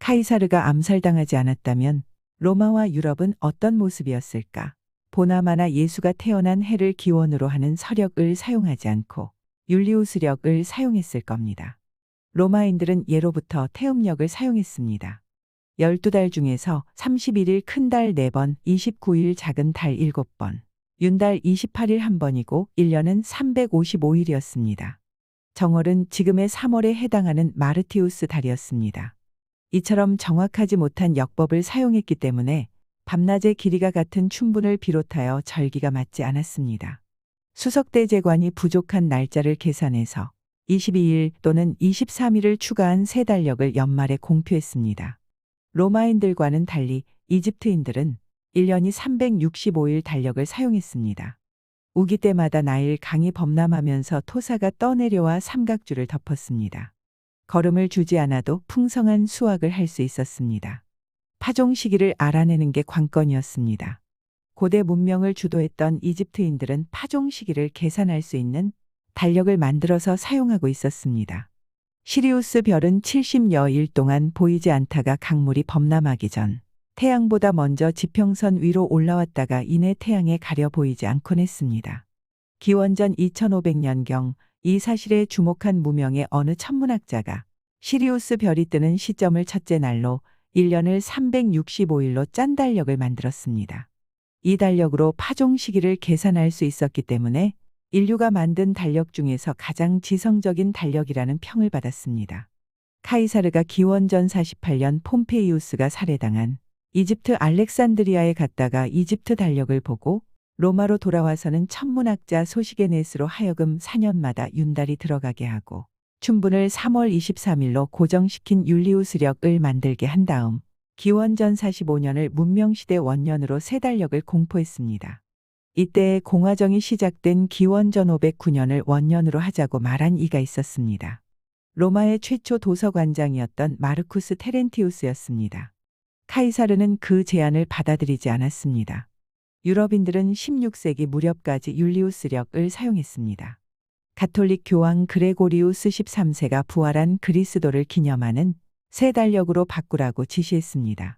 카이사르가 암살당하지 않았다면 로마와 유럽은 어떤 모습이었을까? 보나마나 예수가 태어난 해를 기원으로 하는 서력을 사용하지 않고 율리우스력을 사용했을 겁니다. 로마인들은 예로부터 태음력을 사용했습니다. 12달 중에서 31일 큰 달 4번, 29일 작은 달 7번, 윤달 28일 1번이고 1년은 355일이었습니다. 정월은 지금의 3월에 해당하는 마르티우스 달이었습니다. 이처럼 정확하지 못한 역법을 사용했기 때문에 밤낮의 길이가 같은 춘분을 비롯하여 절기가 맞지 않았습니다. 수석대제관이 부족한 날짜를 계산해서 22일 또는 23일을 추가한 세 달력을 연말에 공표했습니다. 로마인들과는 달리 이집트인들은 1년이 365일 달력을 사용했습니다. 우기 때마다 나일 강이 범람하면서 토사가 떠내려와 삼각주를 덮었습니다. 걸음을 주지 않아도 풍성한 수확을 할 수 있었습니다. 파종 시기를 알아내는 게 관건이었습니다. 고대 문명을 주도했던 이집트인들은 파종 시기를 계산할 수 있는 달력을 만들어서 사용하고 있었습니다. 시리우스 별은 70여일 동안 보이지 않다가 강물이 범람하기 전 태양보다 먼저 지평선 위로 올라왔다가 이내 태양에 가려 보이지 않곤 했습니다. 기원전 2500년경 이 사실에 주목한 무명의 어느 천문학자가 시리우스 별이 뜨는 시점을 첫째 날로 1년을 365일로 짠 달력을 만들었습니다. 이 달력으로 파종 시기를 계산할 수 있었기 때문에 인류가 만든 달력 중에서 가장 지성적인 달력이라는 평을 받았습니다. 카이사르가 기원전 48년 폼페이우스가 살해당한 이집트 알렉산드리아에 갔다가 이집트 달력을 보고 로마로 돌아와서는 천문학자 소시게네스로 하여금 4년마다 윤달이 들어가게 하고 춘분을 3월 23일로 고정시킨 율리우스력을 만들게 한 다음 기원전 45년을 문명시대 원년으로 세 달력을 공포했습니다. 이때 공화정이 시작된 기원전 509년을 원년으로 하자고 말한 이가 있었습니다. 로마의 최초 도서관장이었던 마르쿠스 테렌티우스였습니다. 카이사르는 그 제안을 받아들이지 않았습니다. 유럽인들은 16세기 무렵까지 율리우스력을 사용했습니다. 가톨릭 교황 그레고리우스 13세가 부활한 그리스도를 기념하는 세 달력으로 바꾸라고 지시했습니다.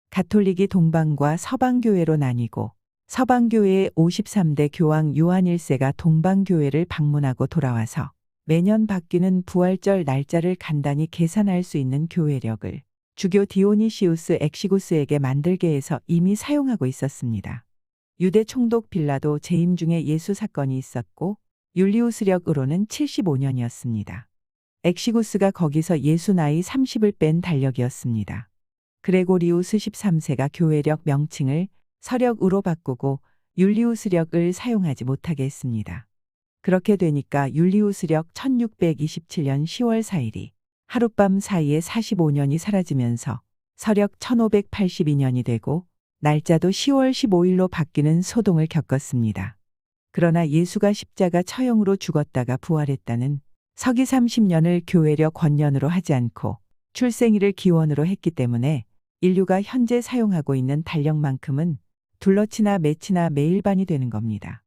가톨릭이 동방과 서방교회로 나뉘고 서방교회의 53대 교황 요한 1세가 동방교회를 방문하고 돌아와서 매년 바뀌는 부활절 날짜를 간단히 계산할 수 있는 교회력을 주교 디오니시우스 엑시구스에게 만들게 해서 이미 사용하고 있었습니다. 유대 총독 빌라도 재임 중에 예수 사건이 있었고 율리우스력으로는 75년이었습니다. 엑시구스가 거기서 예수 나이 30을 뺀 달력이었습니다. 그레고리우스 13세가 교회력 명칭을 서력으로 바꾸고 율리우스력을 사용하지 못하게 했습니다. 그렇게 되니까 율리우스력 1627년 10월 4일이 하룻밤 사이에 45년이 사라지면서 서력 1582년이 되고 날짜도 10월 15일로 바뀌는 소동을 겪었습니다. 그러나 예수가 십자가 처형으로 죽었다가 부활했다는 서기 30년을 교회력 권년으로 하지 않고 출생일을 기원으로 했기 때문에 인류가 현재 사용하고 있는 달력만큼은 둘러치나 매치나 매일반이 되는 겁니다.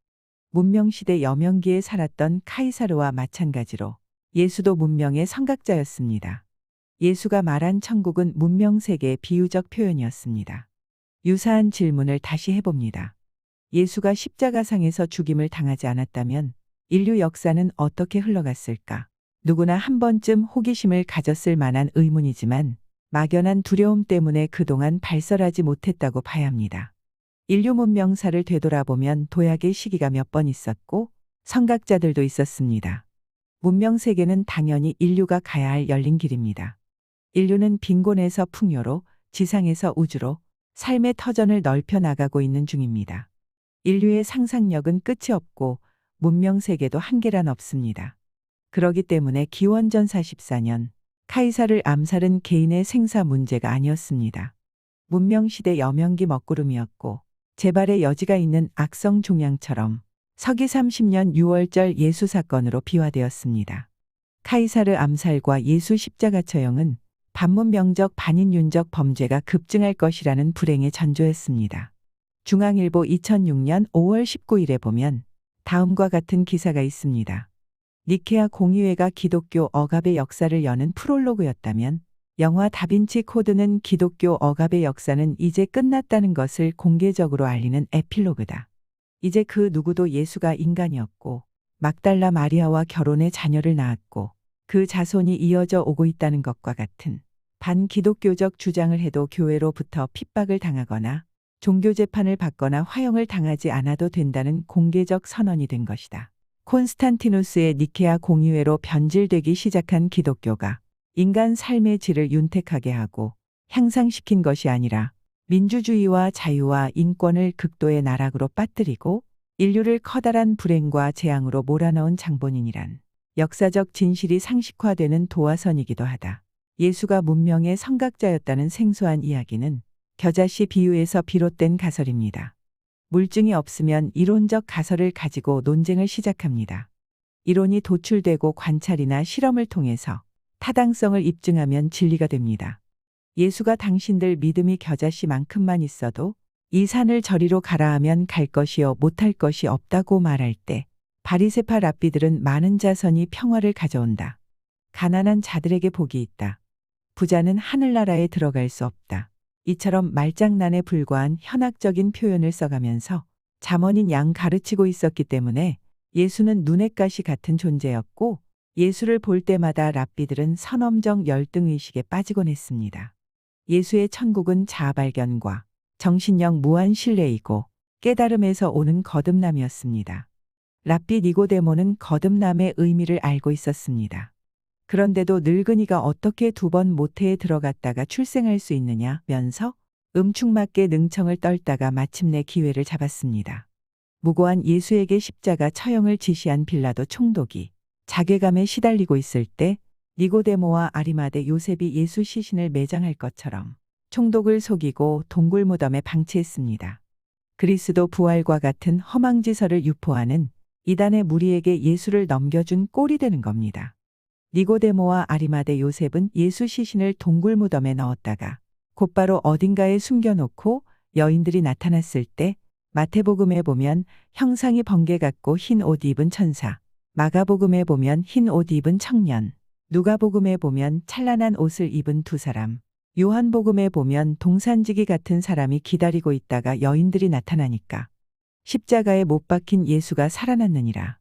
문명시대 여명기에 살았던 카이사르와 마찬가지로 예수도 문명의 선각자였습니다. 예수가 말한 천국은 문명세계의 비유적 표현이었습니다. 유사한 질문을 다시 해봅니다. 예수가 십자가상에서 죽임을 당하지 않았다면 인류 역사는 어떻게 흘러갔을까? 누구나 한 번쯤 호기심을 가졌을 만한 의문이지만 막연한 두려움 때문에 그동안 발설하지 못했다고 봐야 합니다. 인류 문명사를 되돌아보면 도약의 시기가 몇 번 있었고 선각자들도 있었습니다. 문명세계는 당연히 인류가 가야 할 열린 길입니다. 인류는 빈곤에서 풍요로, 지상에서 우주로 삶의 터전을 넓혀 나가고 있는 중입니다. 인류의 상상력은 끝이 없고 문명세계도 한계란 없습니다. 그러기 때문에 기원전 44년 카이사를 암살은 개인의 생사 문제가 아니었습니다. 문명시대 여명기 먹구름이었고 재발의 여지가 있는 악성 종양처럼 서기 30년 6월절 예수 사건으로 비화되었습니다. 카이사르 암살과 예수 십자가 처형은 반문명적 반인륜적 범죄가 급증할 것이라는 불행의 전조였습니다. 중앙일보 2006년 5월 19일에 보면 다음과 같은 기사가 있습니다. 니케아 공의회가 기독교 억압의 역사를 여는 프롤로그였다면 영화 다빈치 코드는 기독교 억압의 역사는 이제 끝났다는 것을 공개적으로 알리는 에필로그다. 이제 그 누구도 예수가 인간이었고 막달라 마리아와 결혼해 자녀를 낳았고 그 자손이 이어져 오고 있다는 것과 같은 반기독교적 주장을 해도 교회로부터 핍박을 당하거나 종교 재판을 받거나 화형을 당하지 않아도 된다는 공개적 선언이 된 것이다. 콘스탄티누스의 니케아 공의회로 변질되기 시작한 기독교가 인간 삶의 질을 윤택하게 하고 향상시킨 것이 아니라 민주주의와 자유와 인권을 극도의 나락으로 빠뜨리고 인류를 커다란 불행과 재앙으로 몰아넣은 장본인이란 역사적 진실이 상식화되는 도화선이기도 하다. 예수가 문명의 성각자였다는 생소한 이야기는 겨자씨 비유에서 비롯된 가설입니다. 물증이 없으면 이론적 가설을 가지고 논쟁을 시작합니다. 이론이 도출되고 관찰이나 실험을 통해서 타당성을 입증하면 진리가 됩니다. 예수가 당신들 믿음이 겨자씨만큼만 있어도 이 산을 저리로 가라 하면 갈 것이요 못할 것이 없다고 말할 때 바리새파 랍비들은 많은 자손이 평화를 가져온다. 가난한 자들에게 복이 있다. 부자는 하늘나라에 들어갈 수 없다. 이처럼 말장난에 불과한 현학적인 표현을 써가면서 잠언인 양 가르치고 있었기 때문에 예수는 눈엣 가시 같은 존재였고 예수를 볼 때마다 랍비들은 선엄적 열등의식에 빠지곤 했습니다. 예수의 천국은 자아발견과 정신력 무한 신뢰이고 깨달음에서 오는 거듭남이었습니다. 랍비 니고데모는 거듭남의 의미를 알고 있었습니다. 그런데도 늙은이가 어떻게 2번 모태에 들어갔다가 출생할 수 있느냐면서 음축맞게 능청을 떨다가 마침내 기회를 잡았습니다. 무고한 예수에게 십자가 처형을 지시한 빌라도 총독이 자괴감에 시달리고 있을 때 니고데모와 아리마대 요셉이 예수 시신을 매장할 것처럼 총독을 속이고 동굴 무덤에 방치했습니다. 그리스도 부활과 같은 허망지설을 유포하는 이단의 무리에게 예수를 넘겨준 꼴이 되는 겁니다. 니고데모와 아리마대 요셉은 예수 시신을 동굴 무덤에 넣었다가 곧바로 어딘가에 숨겨놓고 여인들이 나타났을 때 마태복음에 보면 형상이 번개 같고 흰 옷 입은 천사, 마가복음에 보면 흰 옷 입은 청년, 누가복음에 보면 찬란한 옷을 입은 2사람, 요한복음에 보면 동산지기 같은 사람이 기다리고 있다가 여인들이 나타나니까 십자가에 못 박힌 예수가 살아났느니라.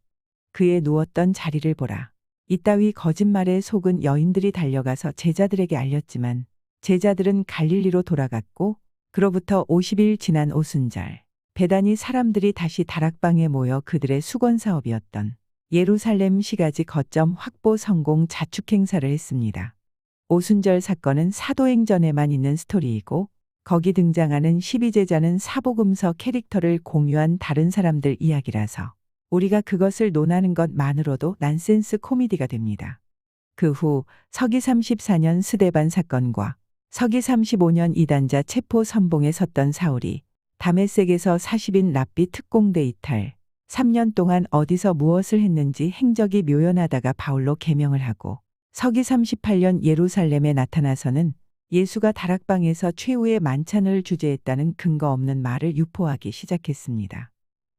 그의 누웠던 자리를 보라. 이따위 거짓말에 속은 여인들이 달려가서 제자들에게 알렸지만 제자들은 갈릴리로 돌아갔고 그로부터 50일 지난 오순절 배단이 사람들이 다시 다락방에 모여 그들의 수건 사업이었던 예루살렘 시가지 거점 확보 성공 자축 행사를 했습니다. 오순절 사건은 사도행전에만 있는 스토리이고 거기 등장하는 12제자는 사복음서 캐릭터를 공유한 다른 사람들 이야기라서 우리가 그것을 논하는 것만으로도 난센스 코미디가 됩니다. 그 후 서기 34년 스데반 사건과 서기 35년 이단자 체포 선봉에 섰던 사울이 다메섹에서 40인 랍비 특공대 이탈, 3년 동안 어디서 무엇을 했는지 행적이 묘연하다가 바울로 개명을 하고 서기 38년 예루살렘에 나타나서는 예수가 다락방에서 최후의 만찬을 주재했다는 근거 없는 말을 유포하기 시작했습니다.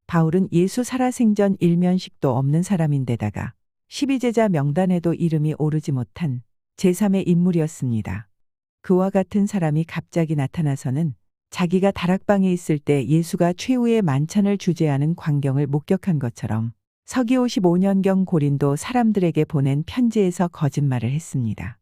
바울은 예수 살아생전 일면식도 없는 사람인데다가 12제자 명단에도 이름이 오르지 못한 제3의 인물이었습니다. 그와 같은 사람이 갑자기 나타나서는 자기가 다락방에 있을 때 예수가 최후의 만찬을 주재하는 광경을 목격한 것처럼 서기 55년경 고린도 사람들에게 보낸 편지에서 거짓말을 했습니다.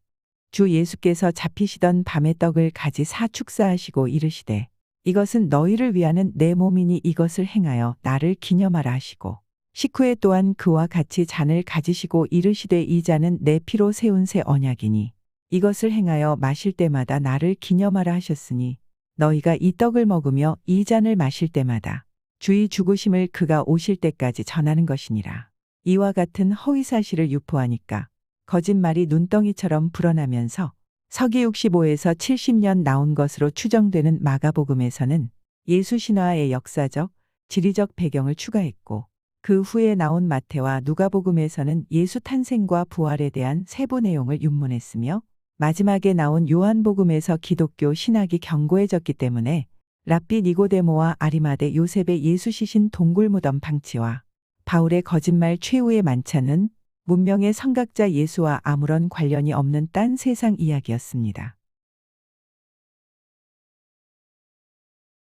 주 예수께서 잡히시던 밤에 떡을 가지 축사하시고 이르시되 이것은 너희를 위하는 내 몸이니 이것을 행하여 나를 기념하라 하시고 식후에 또한 그와 같이 잔을 가지시고 이르시되 이 잔은 내 피로 세운 새 언약이니 이것을 행하여 마실 때마다 나를 기념하라 하셨으니 너희가 이 떡을 먹으며 이 잔을 마실 때마다 주의 죽으심을 그가 오실 때까지 전하는 것이니라. 이와 같은 허위사실을 유포하니까 거짓말이 눈덩이처럼 불어나면서 서기 65에서 70년 나온 것으로 추정되는 마가복음에서는 예수 신화의 역사적, 지리적 배경을 추가했고 그 후에 나온 마태와 누가복음에서는 예수 탄생과 부활에 대한 세부 내용을 윤문했으며 마지막에 나온 요한복음에서 기독교 신학이 견고해졌기 때문에 랍비 니고데모와 아리마대 요셉의 예수 시신 동굴 무덤 방치와 바울의 거짓말 최후의 만찬은 문명의 선각자 예수와 아무런 관련이 없는 딴 세상 이야기였습니다.